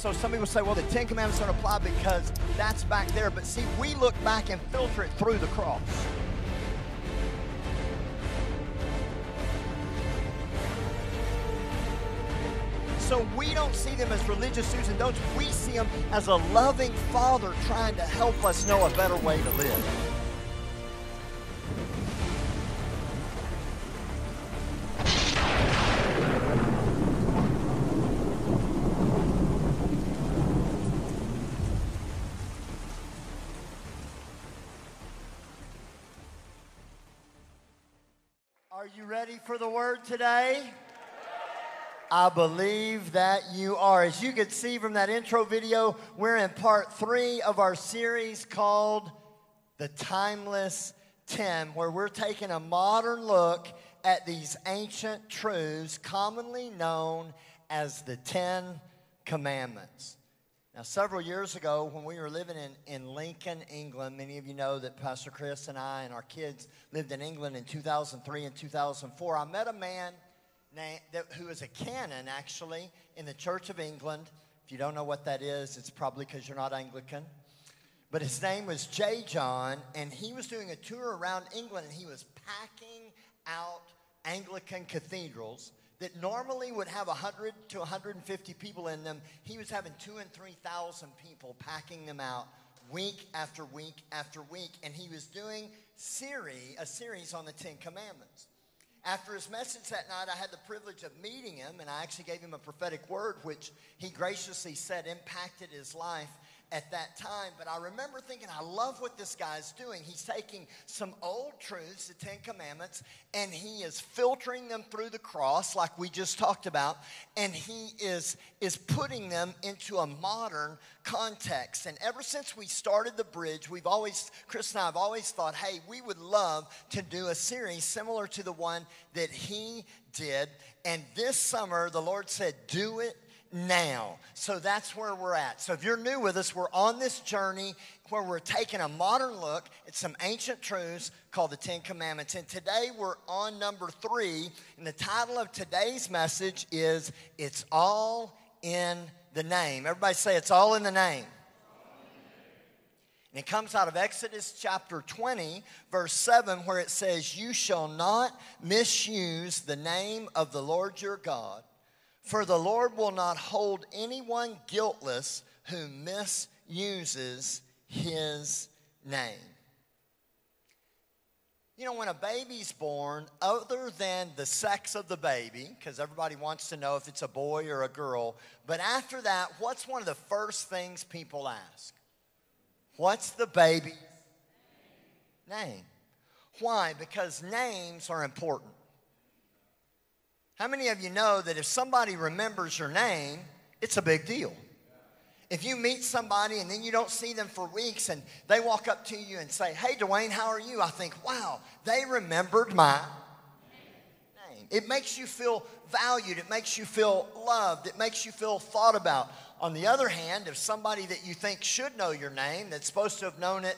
so some people say, well, the Ten Commandments don't apply because that's back there. But see, we look back and filter it through the cross. So we don't see them as religious do's and don'ts. We see them as a loving Father trying to help us know a better way to live. Are you ready for the word today? I believe that you are. As you could see from that intro video, we're in part 3 of our series called The Timeless 10, where we're taking a modern look at these ancient truths commonly known as the 10 Commandments. Now, several years ago, when we were living in Lincoln, England, many of you know that Pastor Chris and I and our kids lived in England in 2003 and 2004. I met a man who is a canon, actually, in the Church of England. If you don't know what that is, it's probably because you're not Anglican. But his name was J. John, and he was doing a tour around England, and he was packing out Anglican cathedrals that normally would have 100 to 150 people in them. He was having 2,000 and 3,000 people packing them out week after week after week. And he was doing a series on the 10 Commandments. After his message that night, I had the privilege of meeting him, and I actually gave him a prophetic word, which he graciously said impacted his life at that time. But I remember thinking, I love what this guy's doing. He's taking some old truths, the 10 Commandments, and he is filtering them through the cross like we just talked about, and he is putting them into a modern context. And ever since we started the bridge, Chris and I have always thought, hey, we would love to do a series similar to the one that he did. And this summer, the Lord said, do it now. So that's where we're at. So if you're new with us, we're on this journey where we're taking a modern look at some ancient truths called the 10 Commandments. And today we're on number 3. And the title of today's message is, It's All in the Name. Everybody say, it's all in the name. And it comes out of Exodus chapter 20, verse 7, where it says, you shall not misuse the name of the Lord your God, for the Lord will not hold anyone guiltless who misuses his name. You know, when a baby's born, other than the sex of the baby, because everybody wants to know if it's a boy or a girl, but after that, what's one of the first things people ask? What's the baby's name? Why? Because names are important. How many of you know that if somebody remembers your name, it's a big deal? If you meet somebody and then you don't see them for weeks and they walk up to you and say, hey, Duane, how are you? I think, wow, they remembered my name. It makes you feel valued. It makes you feel loved. It makes you feel thought about. On the other hand, if somebody that you think should know your name, that's supposed to have known it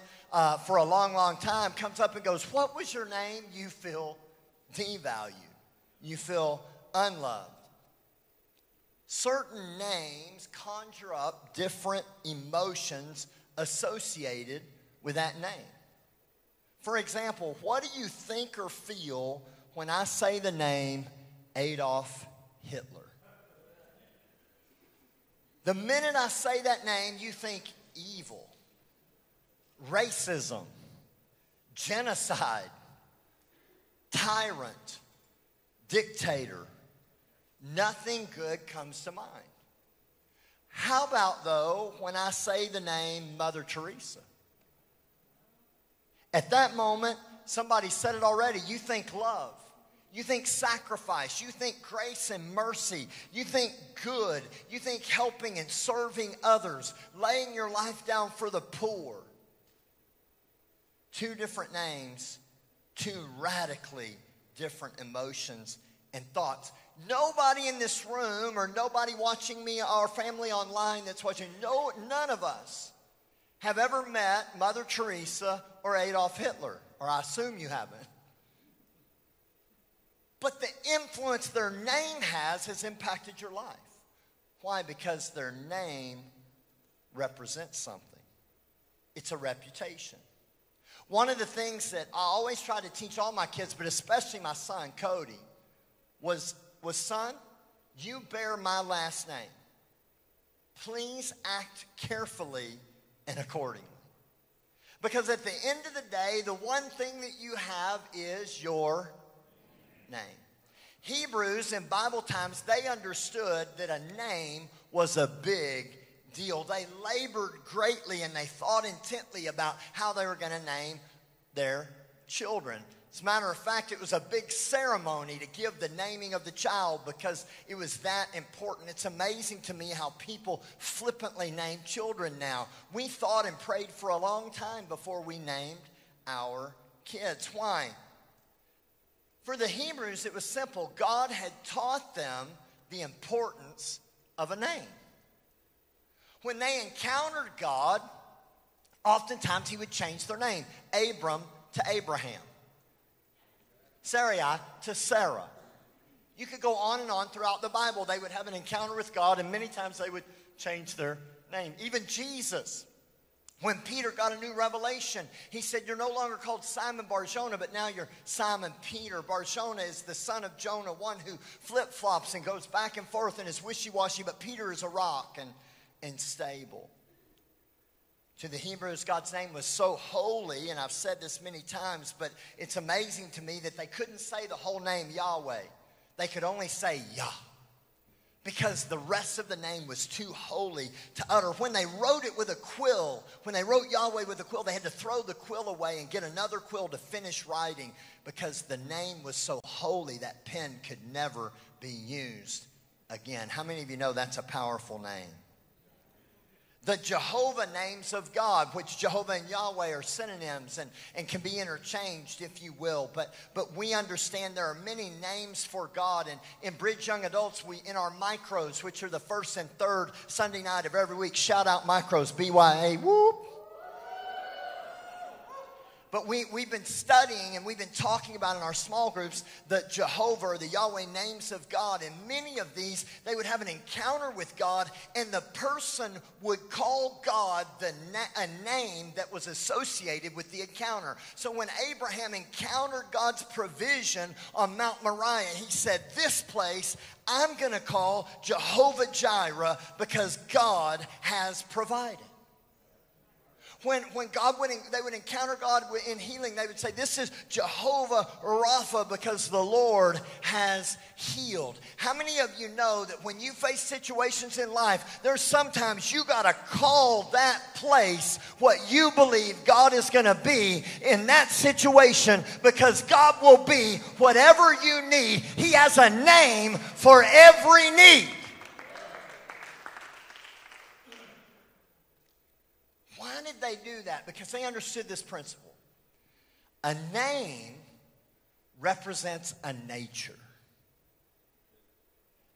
for a long, long time, comes up and goes, what was your name? You feel devalued. You feel unloved. Certain names conjure up different emotions associated with that name. For example, what do you think or feel when I say the name Adolf Hitler? The minute I say that name, you think evil, racism, genocide, tyrant, dictator. Nothing good comes to mind. How about, though, when I say the name Mother Teresa? At that moment, somebody said it already, you think love. You think sacrifice. You think grace and mercy. You think good. You think helping and serving others. Laying your life down for the poor. 2 different names, 2 radically different emotions and thoughts. Nobody in this room or nobody watching me or family online that's watching, none of us have ever met Mother Teresa or Adolf Hitler, or I assume you haven't. But the influence their name has impacted your life. Why? Because their name represents something. It's a reputation. One of the things that I always try to teach all my kids, but especially my son, Cody, was son, you bear my last name. Please act carefully and accordingly. Because at the end of the day, the one thing that you have is your name. Hebrews in Bible times, they understood that a name was a big deal. They labored greatly and they thought intently about how they were going to name their children. As a matter of fact, it was a big ceremony to give the naming of the child because it was that important. It's amazing to me how people flippantly name children now. We thought and prayed for a long time before we named our kids. Why? For the Hebrews, it was simple. God had taught them the importance of a name. When they encountered God, oftentimes he would change their name. Abram to Abraham. Sarai to Sarah. You could go on and on throughout the Bible. They would have an encounter with God, and many times they would change their name. Even Jesus, when Peter got a new revelation, he said, you're no longer called Simon Bar-Jonah, but now you're Simon Peter. Bar-Jonah is the son of Jonah, one who flip-flops and goes back and forth and is wishy-washy, but Peter is a rock and stable. To the Hebrews, God's name was so holy, and I've said this many times, but it's amazing to me that they couldn't say the whole name Yahweh. They could only say Yah, because the rest of the name was too holy to utter. When they wrote it with a quill, when they wrote Yahweh with a quill, they had to throw the quill away and get another quill to finish writing, because the name was so holy that pen could never be used again. How many of you know that's a powerful name? The Jehovah names of God, which Jehovah and Yahweh are synonyms and can be interchanged, if you will. But we understand there are many names for God. And in Bridge Young Adults, in our micros, which are the first and third Sunday night of every week, shout out micros, BYA, whoop. But we've been studying and we've been talking about in our small groups the Jehovah or the Yahweh names of God. And many of these, they would have an encounter with God, and the person would call God a name that was associated with the encounter. So when Abraham encountered God's provision on Mount Moriah, he said, this place I'm going to call Jehovah Jireh, because God has provided. When they would encounter God in healing, they would say, this is Jehovah Rapha, because the Lord has healed. How many of you know that when you face situations in life, there's sometimes you got to call that place what you believe God is going to be in that situation, because God will be whatever you need. He has a name for every need. Why did they do that? Because they understood this principle. A name represents a nature.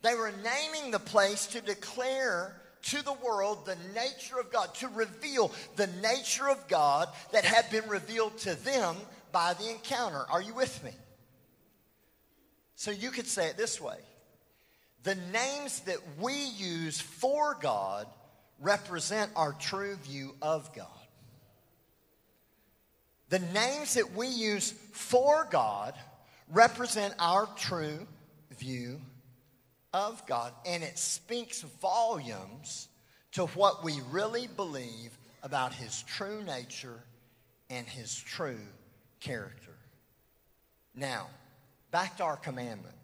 They were naming the place to declare to the world the nature of God, to reveal the nature of God that had been revealed to them by the encounter. Are you with me? So you could say it this way. The names that we use for God represent our true view of God. The names that we use for God represent our true view of God. And it speaks volumes to what we really believe about His true nature and His true character. Now, back to our commandment,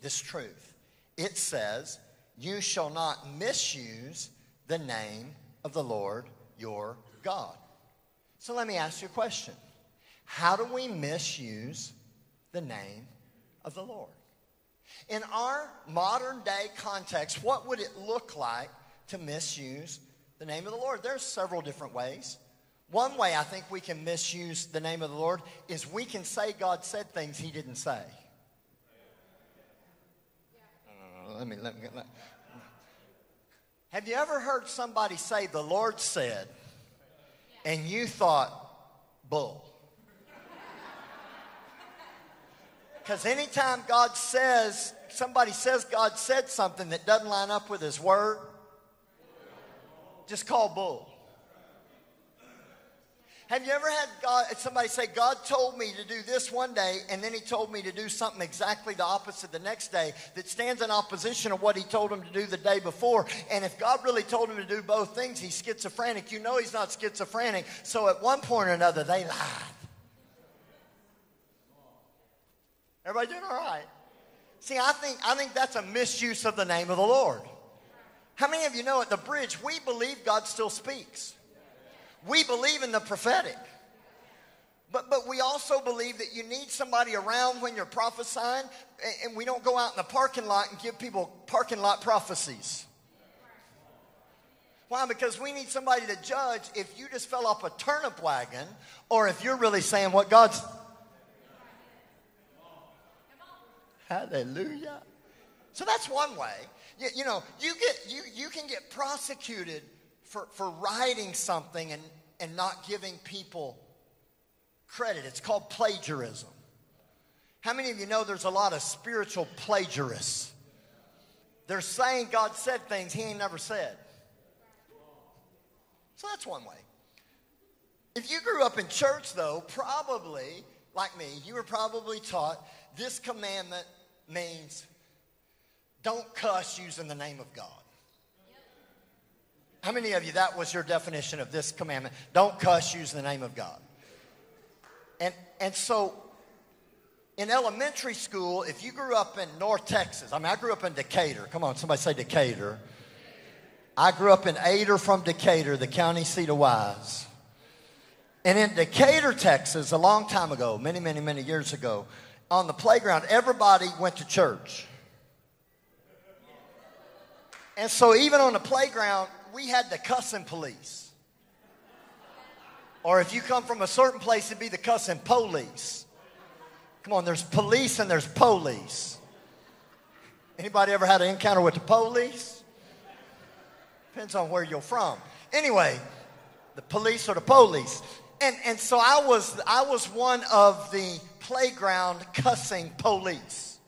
this truth. It says, you shall not misuse the name of the Lord your God. So let me ask you a question. How do we misuse the name of the Lord? In our modern day context, what would it look like to misuse the name of the Lord? There's several different ways. One way I think we can misuse the name of the Lord is we can say God said things He didn't say. Let me. Have you ever heard somebody say, the Lord said, and you thought, bull? Because anytime God says somebody says God said something that doesn't line up with his word, just call bull. Have you ever had somebody say, God told me to do this one day, and then he told me to do something exactly the opposite the next day that stands in opposition of what he told him to do the day before? And if God really told him to do both things, he's schizophrenic. You know he's not schizophrenic. So at one point or another, they lied. Everybody doing all right? See, I think that's a misuse of the name of the Lord. How many of you know at the Bridge, we believe God still speaks? We believe in the prophetic. But we also believe that you need somebody around when you're prophesying, and we don't go out in the parking lot and give people parking lot prophecies. Why? Because we need somebody to judge if you just fell off a turnip wagon or if you're really saying what God's... Hallelujah. So that's one way. You know, you can get prosecuted for writing something and not giving people credit. It's called plagiarism. How many of you know there's a lot of spiritual plagiarists? They're saying God said things he ain't never said. So that's one way. If you grew up in church, though, probably, like me, you were probably taught this commandment means don't cuss using the name of God. How many of you, that was your definition of this commandment? Don't cuss using the name of God. And so in elementary school, if you grew up in North Texas, I grew up in Decatur. Come on, somebody say Decatur. I grew up in Ader from Decatur, the county seat of Wise. And in Decatur, Texas, a long time ago, many, many, many years ago, on the playground, everybody went to church. And so even on the playground, we had the cussing police. Or if you come from a certain place, it'd be the cussing police. Come on, there's police and there's police. Anybody ever had an encounter with the police? Depends on where you're from. Anyway, the police or the police. And so I was one of the playground cussing police.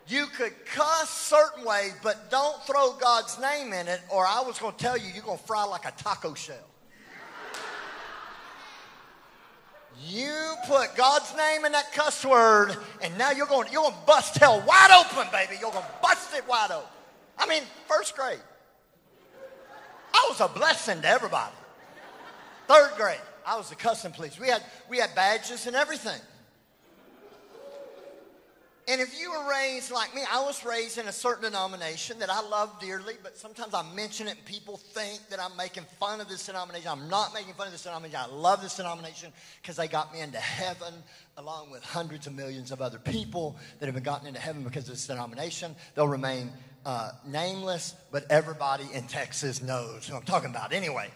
You could cuss certain ways, but don't throw God's name in it, or I was going to tell you, you're going to fry like a taco shell. You put God's name in that cuss word, and now you're going to bust hell wide open, baby. You're going to bust it wide open. I mean, first grade. I was a blessing to everybody. Third grade, I was the cussing police. We had badges and everything. And if you were raised like me, I was raised in a certain denomination that I love dearly, but sometimes I mention it and people think that I'm making fun of this denomination. I'm not making fun of this denomination. I love this denomination because they got me into heaven along with hundreds of millions of other people that have been gotten into heaven because of this denomination. They'll remain nameless, but everybody in Texas knows who I'm talking about. Anyway.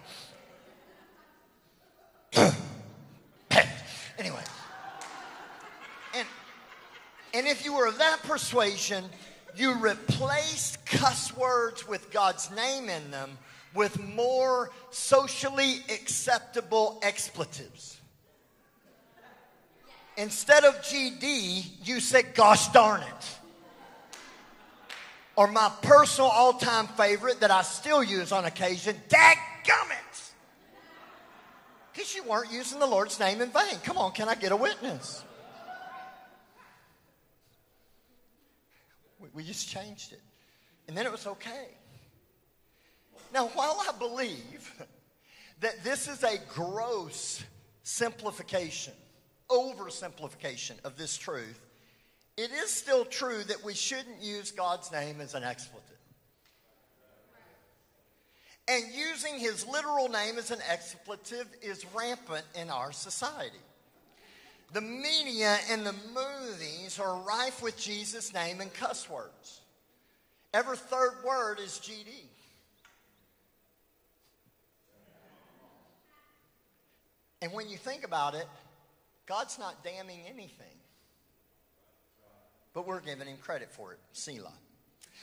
Anyway. And if you were of that persuasion, you replaced cuss words with God's name in them with more socially acceptable expletives. Instead of GD, you said, gosh darn it. Or my personal all-time favorite that I still use on occasion, dadgummit. Because you weren't using the Lord's name in vain. Come on, can I get a witness? We just changed it. And then it was okay. Now, while I believe that this is a gross simplification, oversimplification of this truth, it is still true that we shouldn't use God's name as an expletive. And using his literal name as an expletive is rampant in our society. The media and the movies are rife with Jesus' name and cuss words. Every third word is GD. And when you think about it, God's not damning anything. But we're giving him credit for it. Selah.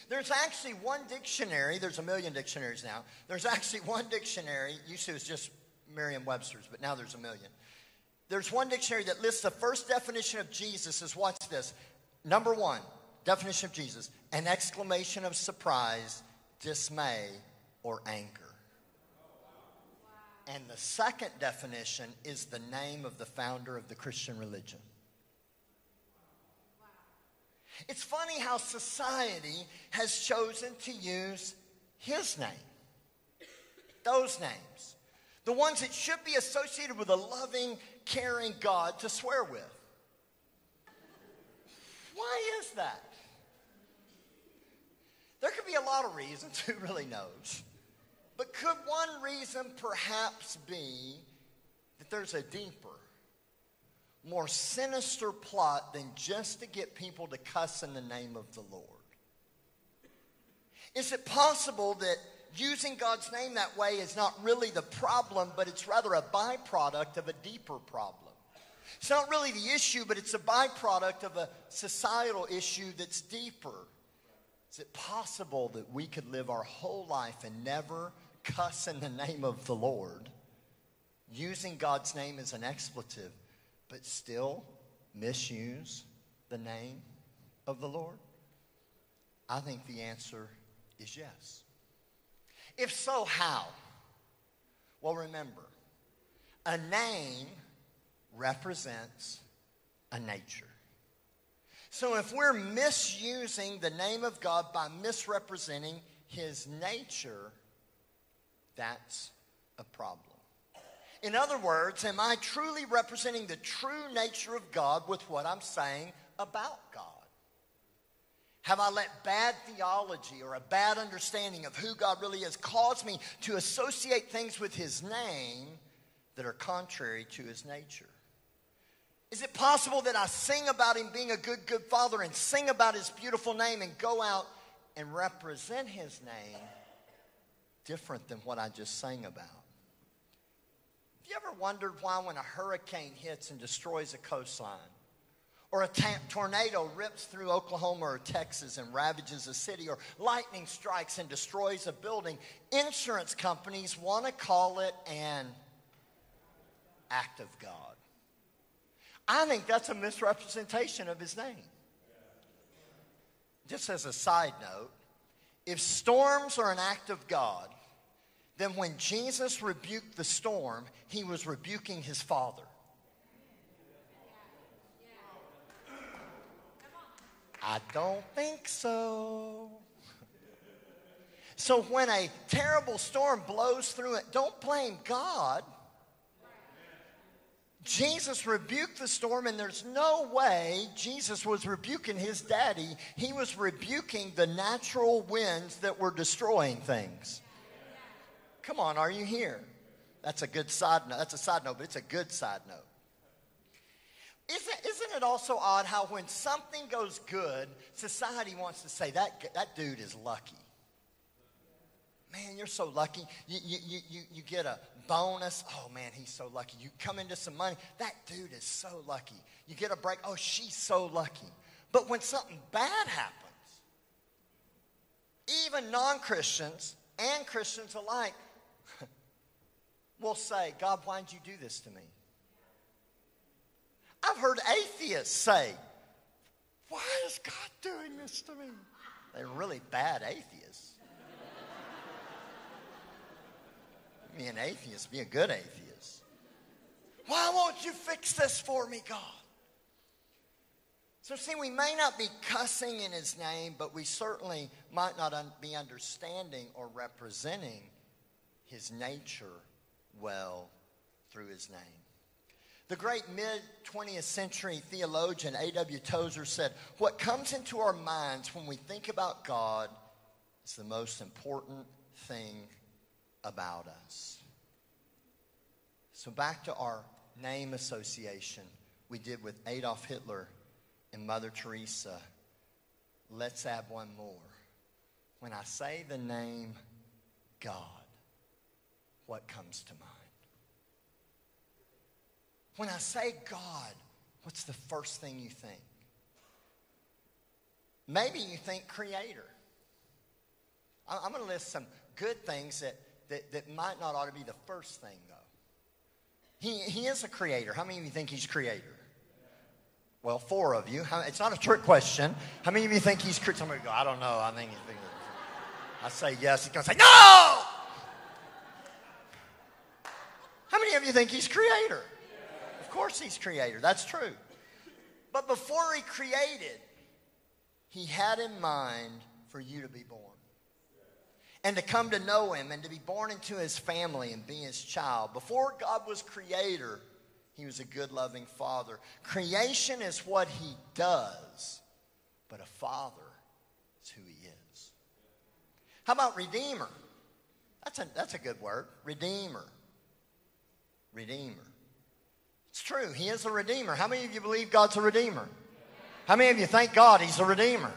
There's actually one dictionary. There's a million dictionaries now. There's actually one dictionary. Used to it was just Merriam-Webster's, but now there's a million. There's one dictionary that lists the first definition of Jesus as, watch this, Number one, definition of Jesus, an exclamation of surprise, dismay, or anger. And the second definition is the name of the founder of the Christian religion. It's funny how society has chosen to use his name. Those names. The ones that should be associated with a loving, caring God to swear with. Why is that? There could be a lot of reasons, who really knows? But could one reason perhaps be that there's a deeper, more sinister plot than just to get people to cuss in the name of the Lord? Is it possible that using God's name that way is not really the problem, but it's rather a byproduct of a deeper problem? It's not really the issue, but it's a byproduct of a societal issue that's deeper. Is it possible that we could live our whole life and never cuss in the name of the Lord, using God's name as an expletive, but still misuse the name of the Lord? I think the answer is yes. If so, how? Well, remember, a name represents a nature. So if we're misusing the name of God by misrepresenting his nature, that's a problem. In other words, am I truly representing the true nature of God with what I'm saying about God? Have I let bad theology or a bad understanding of who God really is cause me to associate things with his name that are contrary to his nature? Is it possible that I sing about him being a good father and sing about his beautiful name and go out and represent his name different than what I just sang about? Have you ever wondered why when a hurricane hits and destroys a coastline, or a tornado rips through Oklahoma or Texas and ravages a city, or lightning strikes and destroys a building, insurance companies want to call it an act of God? I think that's a misrepresentation of his name. Just as a side note, if storms are an act of God, then when Jesus rebuked the storm, he was rebuking his Father. I don't think so. So when a terrible storm blows through it, don't blame God. Jesus rebuked the storm, and there's no way Jesus was rebuking his daddy. He was rebuking the natural winds that were destroying things. Come on, are you here? That's a good side note. That's a side note, but it's a good side note. Isn't it also odd how when something goes good, society wants to say, that dude is lucky. Man, you're so lucky. You get a bonus. Oh, man, he's so lucky. You come into some money. That dude is so lucky. You get a break. Oh, she's so lucky. But when something bad happens, even non-Christians and Christians alike will say, God, why did you do this to me? I've heard atheists say, why is God doing this to me? They're really bad atheists. Be an atheist, be a good atheist. Why won't you fix this for me, God? So see, we may not be cussing in his name, but we certainly might not be understanding or representing his nature well through his name. The great mid-20th century theologian A.W. Tozer said, what comes into our minds when we think about God is the most important thing about us. So back to our name association we did with Adolf Hitler and Mother Teresa. Let's add one more. When I say the name God, what comes to mind? When I say God, what's the first thing you think? Maybe you think creator. I'm going to list some good things that might not ought to be the first thing, though. He is a creator. How many of you think he's creator? Well, 4 of you. It's not a trick question. How many of you think he's creator? Somebody go, I don't know. I think he's bigger. I say yes. He's going to say, no! How many of you think he's creator? Of course he's creator. That's true. But before he created, he had in mind for you to be born. And to come to know him and to be born into his family and be his child. Before God was creator, he was a good, loving father. Creation is what he does, but a father is who he is. How about redeemer? That's a good word. Redeemer. Redeemer. It's true. He is a redeemer. How many of you believe God's a redeemer? How many of you thank God he's a redeemer?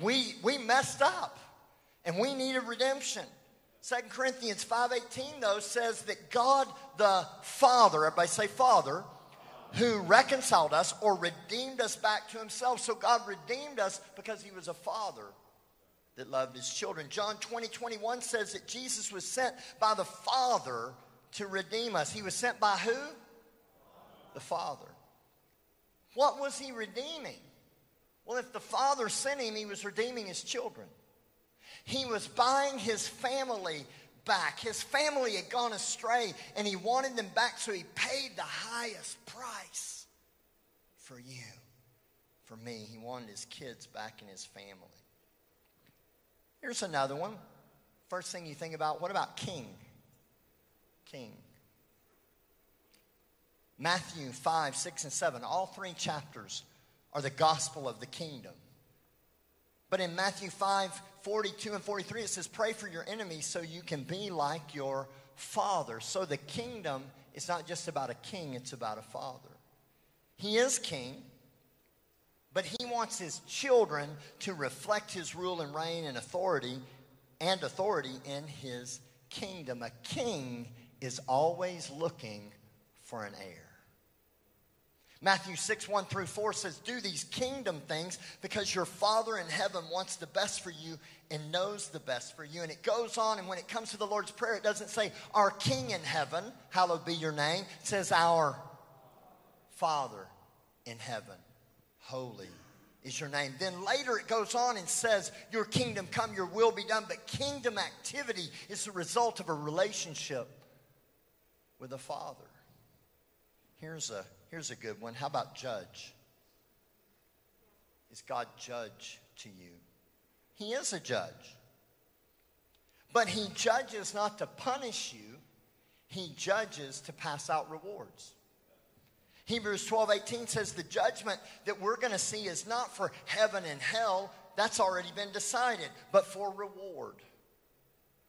We messed up, and we needed redemption. 2 Corinthians 5:18, though, says that God the Father, everybody say Father, who reconciled us or redeemed us back to himself. So God redeemed us because he was a father that loved his children. John 20:21 says that Jesus was sent by the Father to redeem us. He was sent by who? The Father. What was he redeeming? Well, if the Father sent him, he was redeeming his children. He was buying his family back. His family had gone astray, and he wanted them back, so he paid the highest price for you, for me. He wanted his kids back in his family. Here's another one. First thing you think about, what about king? King. Matthew 5, 6, and 7, all 3 chapters are the gospel of the kingdom. But in Matthew 5, 42 and 43, it says, pray for your enemies so you can be like your father. So the kingdom is not just about a king, it's about a father. He is king, but he wants his children to reflect his rule and reign and authority in his kingdom. A king is always looking for an heir. Matthew 6, 1 through 4 says, do these kingdom things because your Father in heaven wants the best for you and knows the best for you. And it goes on, and when it comes to the Lord's Prayer, it doesn't say, our King in heaven, hallowed be your name. It says, our Father in heaven, holy is your name. Then later it goes on and says, your kingdom come, your will be done. But kingdom activity is the result of a relationship with a Father. Here's a good one. How about judge? Is God judge to you? He is a judge. But he judges not to punish you. He judges to pass out rewards. Hebrews 12:18 says the judgment that we're going to see is not for heaven and hell. That's already been decided. But for reward.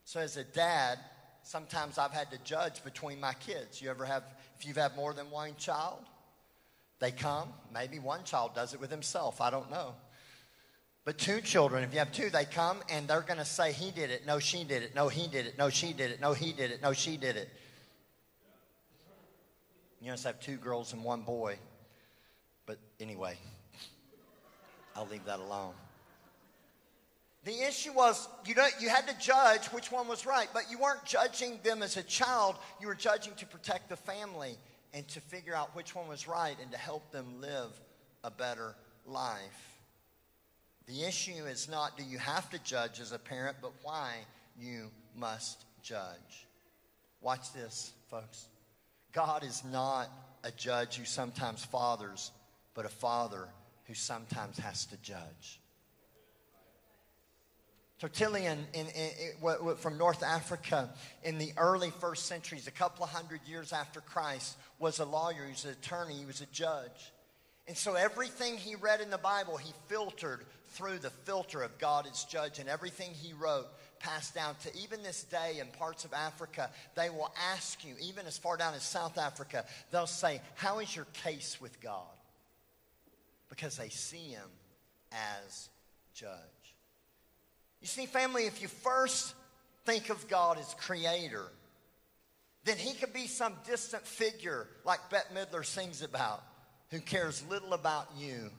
So as a dad, sometimes I've had to judge between my kids. If you've had more than one child, they come. Maybe one child does it with himself. I don't know. But 2 children, if you have 2, they come and they're going to say, he did it. No, she did it. No, he did it. No, she did it. No, he did it. No, she did it. You just have 2 girls and 1 boy. But anyway, I'll leave that alone. The issue was you had to judge which one was right, but you weren't judging them as a child. You were judging to protect the family and to figure out which one was right and to help them live a better life. The issue is not do you have to judge as a parent, but why you must judge. Watch this, folks. God is not a judge who sometimes fathers, but a father who sometimes has to judge. Tertullian from North Africa in the early 1st centuries, a couple of hundred years after Christ, was a lawyer, he was an attorney, he was a judge. And so everything he read in the Bible, he filtered through the filter of God as judge. And everything he wrote passed down to even this day in parts of Africa. They will ask you, even as far down as South Africa, they'll say, how is your case with God? Because they see him as judge. You see, family, if you first think of God as creator, then he could be some distant figure like Bette Midler sings about, who cares little about you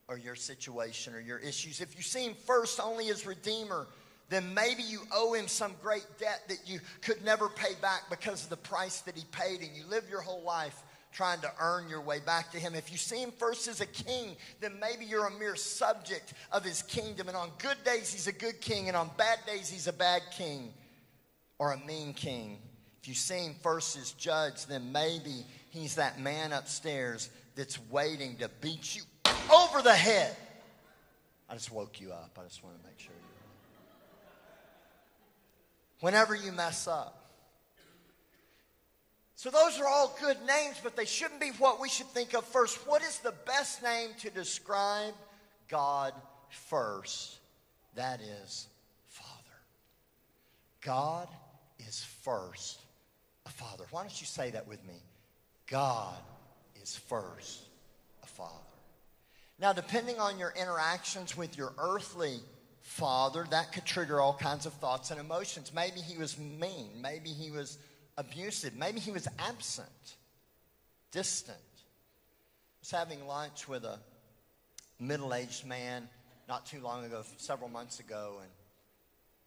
or your situation or your issues. If you see him first only as redeemer, then maybe you owe him some great debt that you could never pay back because of the price that he paid, and you live your whole life trying to earn your way back to him. If you see him first as a king, then maybe you're a mere subject of his kingdom. And on good days, he's a good king. And on bad days, he's a bad king or a mean king. If you see him first as judge, then maybe he's that man upstairs that's waiting to beat you over the head. I just woke you up. I just want to make sure you're whenever you mess up. So those are all good names, but they shouldn't be what we should think of first. What is the best name to describe God first? That is Father. God is first a Father. Why don't you say that with me? God is first a Father. Now, depending on your interactions with your earthly father, that could trigger all kinds of thoughts and emotions. Maybe he was mean. Maybe he was abusive. Maybe he was absent, distant. I was having lunch with a middle-aged man not too long ago, several months ago,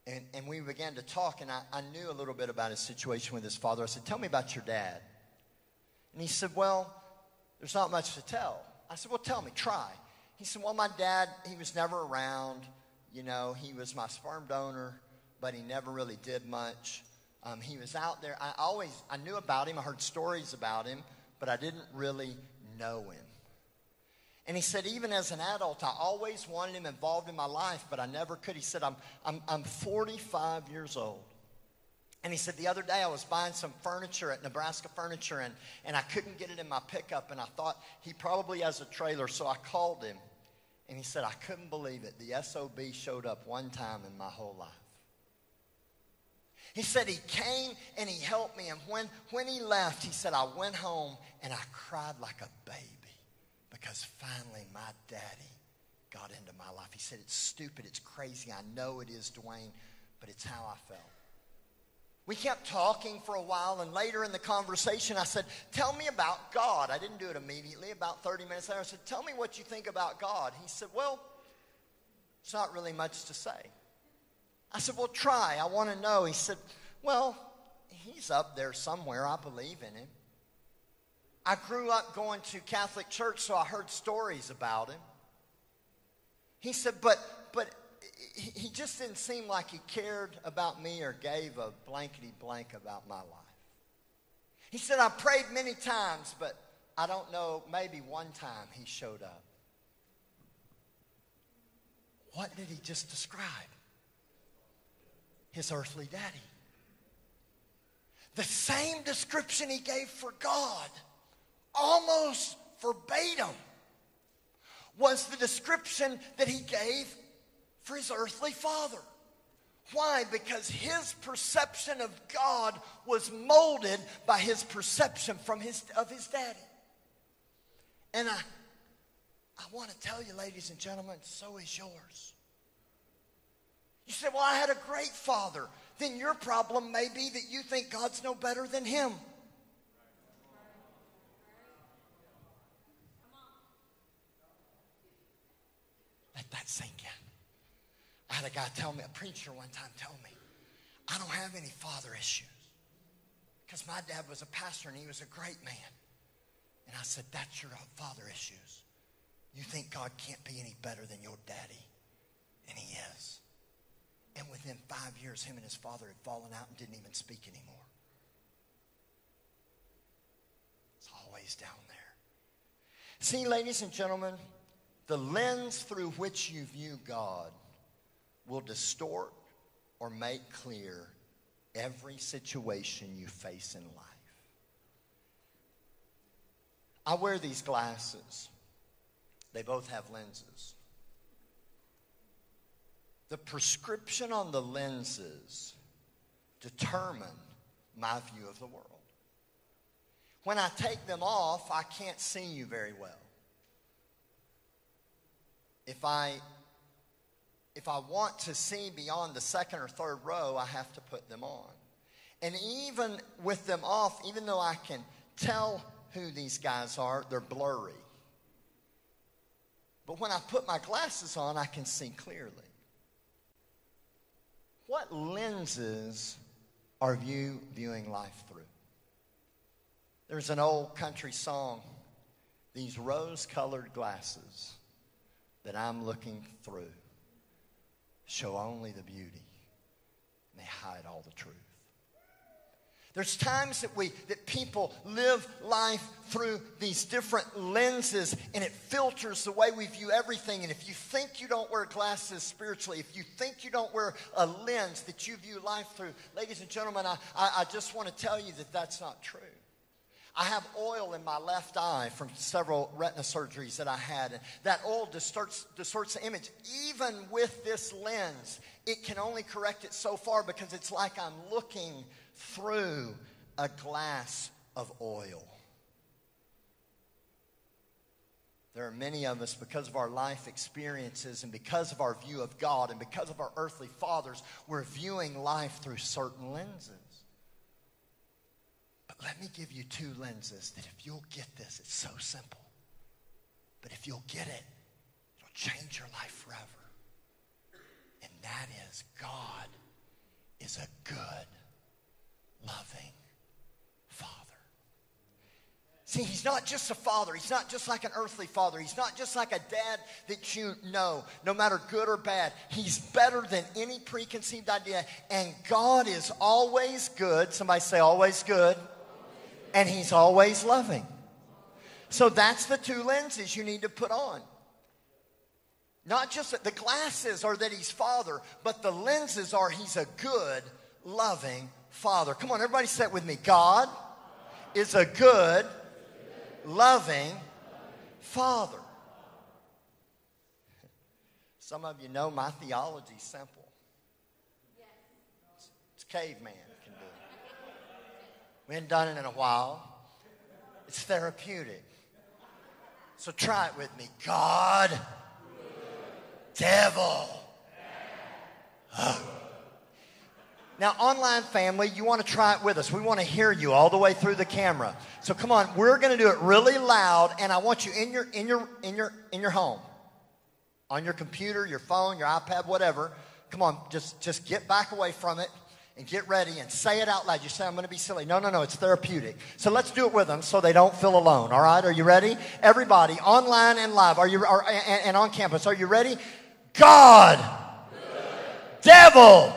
and we began to talk, and I knew a little bit about his situation with his father. I said, "Tell me about your dad." And he said, "Well, there's not much to tell." I said, "Well, tell me, try." He said, "Well, my dad, he was never around. You know, he was my sperm donor, but he never really did much. He was out there. I knew about him. I heard stories about him, but I didn't really know him." And he said, even as an adult, I always wanted him involved in my life, but I never could. He said, I'm 45 years old. And he said, the other day I was buying some furniture at Nebraska Furniture, and I couldn't get it in my pickup, and I thought he probably has a trailer, so I called him. And he said, I couldn't believe it. The SOB showed up one time in my whole life. He said he came and he helped me. And when he left, he said, I went home and I cried like a baby because finally my daddy got into my life. He said, it's stupid, it's crazy. I know it is, Duane, but it's how I felt. We kept talking for a while, and later in the conversation, I said, tell me about God. I didn't do it immediately. About 30 minutes later, I said, tell me what you think about God. He said, well, it's not really much to say. I said, well, try. I want to know. He said, well, he's up there somewhere. I believe in him. I grew up going to Catholic church, so I heard stories about him. He said, but he just didn't seem like he cared about me or gave a blankety blank about my life. He said, I prayed many times, but I don't know, maybe one time he showed up. What did he just describe? His earthly daddy. The same description he gave for God, almost verbatim, was the description that he gave for his earthly father. Why? Because his perception of God was molded by his perception of his daddy. And I want to tell you, ladies and gentlemen, so is yours. You say, well, I had a great father. Then your problem may be that you think God's no better than him. Let that sink in. I had a guy tell me, a preacher one time tell me, I don't have any father issues because my dad was a pastor and he was a great man. And I said, that's your father issues. You think God can't be any better than your daddy. And he is. And within 5 years, him and his father had fallen out and didn't even speak anymore. It's always down there. See, ladies and gentlemen, the lens through which you view God will distort or make clear every situation you face in life. I wear these glasses. They both have lenses. The prescription on the lenses determine my view of the world. When I take them off, I can't see you very well. If I want to see beyond the second or third row, I have to put them on. And even with them off, even though I can tell who these guys are, they're blurry. But when I put my glasses on, I can see clearly. What lenses are you viewing life through? There's an old country song, these rose-colored glasses that I'm looking through show only the beauty, and they hide all the truth. There's times that people live life through these different lenses, and it filters the way we view everything. And if you think you don't wear glasses spiritually, if you think you don't wear a lens that you view life through, ladies and gentlemen, I just want to tell you that that's not true. I have oil in my left eye from several retina surgeries that I had. And that oil distorts the image. Even with this lens, it can only correct it so far because it's like I'm looking through a glass of oil. There are many of us, because of our life experiences and because of our view of God and because of our earthly fathers, we're viewing life through certain lenses. But let me give you two lenses that if you'll get this, it's so simple. But if you'll get it, it'll change your life forever. And that is, God is a good, loving Father. See, He's not just a father. He's not just like an earthly father. He's not just like a dad that you know, no matter good or bad. He's better than any preconceived idea. And God is always good. Somebody say always good. And He's always loving. So that's the two lenses you need to put on. Not just that the glasses are that He's Father, but the lenses are He's a good, loving Father. Come on, everybody say it with me. God is a good, loving Father. Some of you know my theology's simple. It's caveman can do it. We haven't done it in a while. It's therapeutic. So try it with me. God, devil. Now, online family, you want to try it with us. We want to hear you all the way through the camera. So come on, we're going to do it really loud, and I want you in your home, on your computer, your phone, your iPad, whatever. Come on, just get back away from it and get ready and say it out loud. You say, I'm going to be silly. No, it's therapeutic. So let's do it with them so they don't feel alone. All right, are you ready? Everybody, online and live, and on campus, are you ready? God, devil.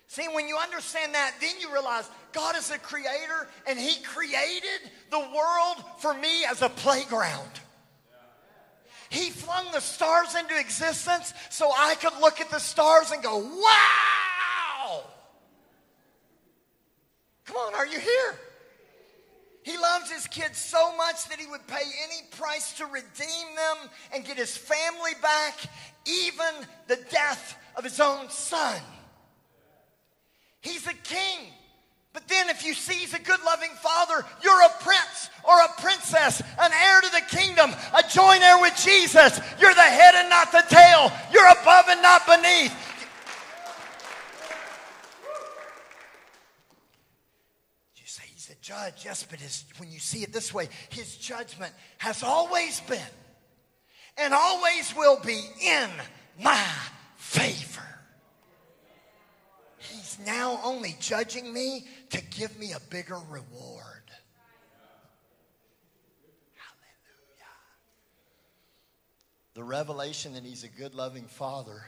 See, when you understand that, then you realize God is a creator, and He created the world for me as a playground. He flung the stars into existence so I could look at the stars and go, wow! Come on, are you here? He loves His kids so much that He would pay any price to redeem them and get His family back, even the death of His own Son. He's a king. But then if you see He's a good, loving Father, you're a prince or a princess, an heir to the kingdom, a joint heir with Jesus. You're the head and not the tail. You're above and not beneath. You say He's a judge. Yes, but when you see it this way, His judgment has always been and always will be in my favor. He's now only judging me to give me a bigger reward. Hallelujah. The revelation that He's a good, loving Father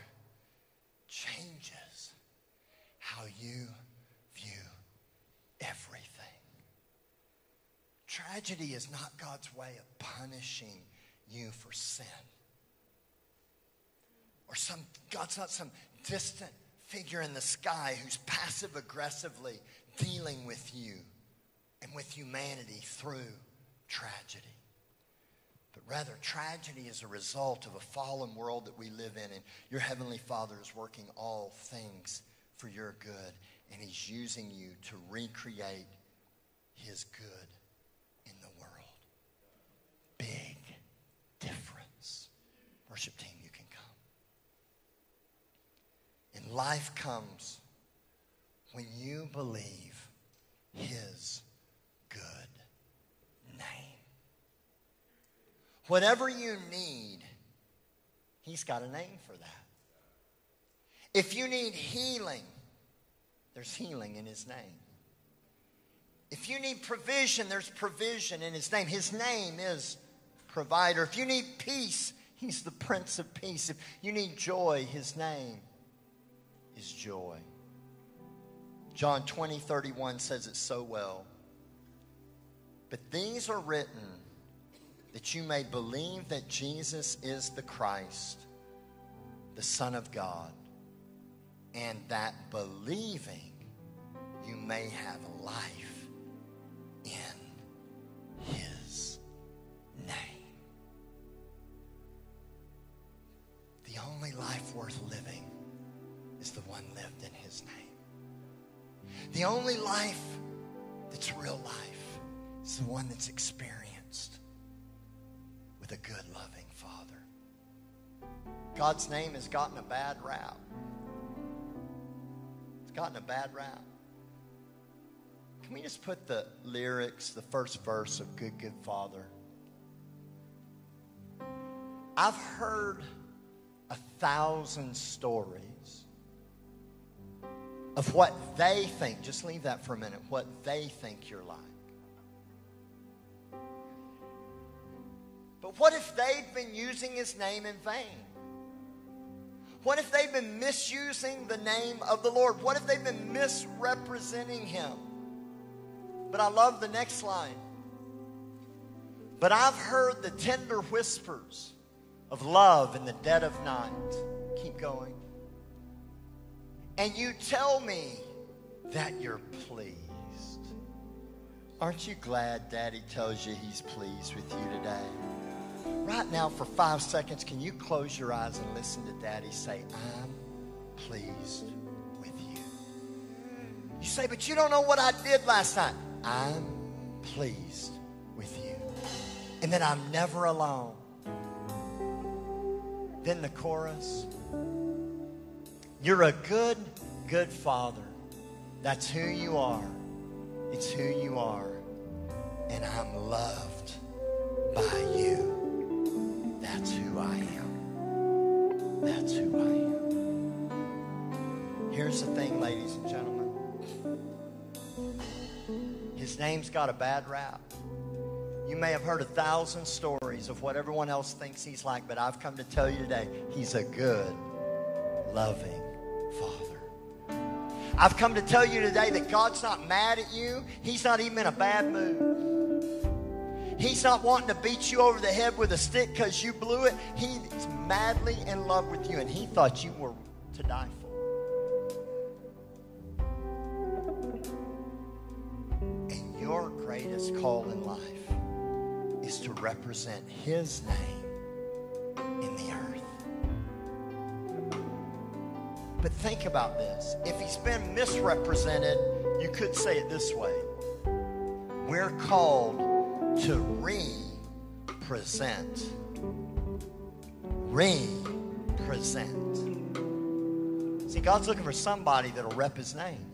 changes how you view everything. Tragedy is not God's way of punishing you for sin. Or God's not some distant figure in the sky who's passive-aggressively dealing with you and with humanity through tragedy. But rather, tragedy is a result of a fallen world that we live in, and your Heavenly Father is working all things for your good, and He's using you to recreate His good in the world. Big difference. Worship team, you can come. And life comes when you believe His good name. Whatever you need He's got a name for that. If you need healing, there's healing in his name. If you need provision, there's provision in his name. His name is provider. If you need peace, he's the Prince of Peace. If you need joy, his name is joy. John 20:31 says it so well. But these are written that you may believe that Jesus is the Christ, the Son of God, and that believing you may have life in his name. The only life worth living is the one lived in his name. The only life that's real life is the one that's experienced with a good, loving Father. God's name has gotten a bad rap. It's gotten a bad rap. Can we just put the lyrics, the first verse of Good, Good Father? I've heard 1,000 stories of what they think, just leave that for a minute, what they think you're like. But what if they've been using his name in vain? What if they've been misusing the name of the Lord? What if they've been misrepresenting him? But I love the next line. But I've heard the tender whispers of love in the dead of night. Keep going. And you tell me that you're pleased. Aren't you glad Daddy tells you he's pleased with you today? Right now, for 5 seconds, can you close your eyes and listen to Daddy say, I'm pleased with you. You say, but you don't know what I did last night. I'm pleased with you. And then I'm never alone. Then the chorus. You're a good, good Father. That's who you are. It's who you are. And I'm loved by you. That's who I am. That's who I am. Here's the thing, ladies and gentlemen. His name's got a bad rap. You may have heard 1,000 stories of what everyone else thinks he's like, but I've come to tell you today, he's a good, loving Father. I've come to tell you today that God's not mad at you. He's not even in a bad mood. He's not wanting to beat you over the head with a stick because you blew it. He's madly in love with you, and he thought you were to die for. And your greatest call in life is to represent his name in the earth. But think about this. If he's been misrepresented, you could say it this way. We're called to represent. Represent. See, God's looking for somebody that'll rep his name.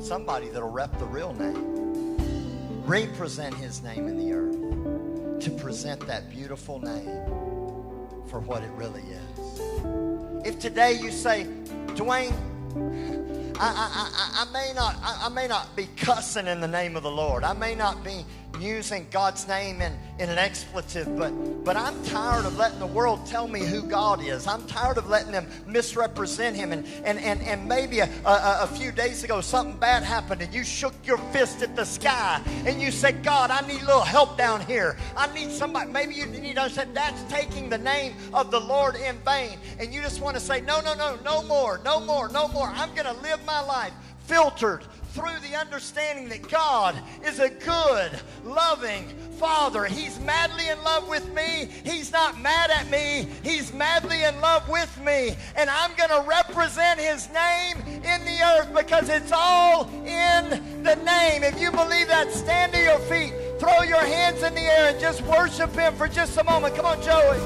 Somebody that'll rep the real name. Represent his name in the earth. To present that beautiful name for what it really is. If today you say, Duane, I may not be cussing in the name of the Lord. I may not be using God's name in an expletive, but I'm tired of letting the world tell me who God is. I'm tired of letting them misrepresent him. And maybe a few days ago something bad happened and you shook your fist at the sky and you said, God, I need a little help down here. I need somebody. Maybe you need to understand that's taking the name of the Lord in vain. And you just want to say, no more. I'm going to live my life filtered through the understanding that God is a good, loving Father. He's madly in love with me. He's not mad at me. He's madly in love with me. And I'm going to represent his name in the earth because it's all in the name. If you believe that, stand to your feet. Throw your hands in the air and just worship him for just a moment. Come on, Joey.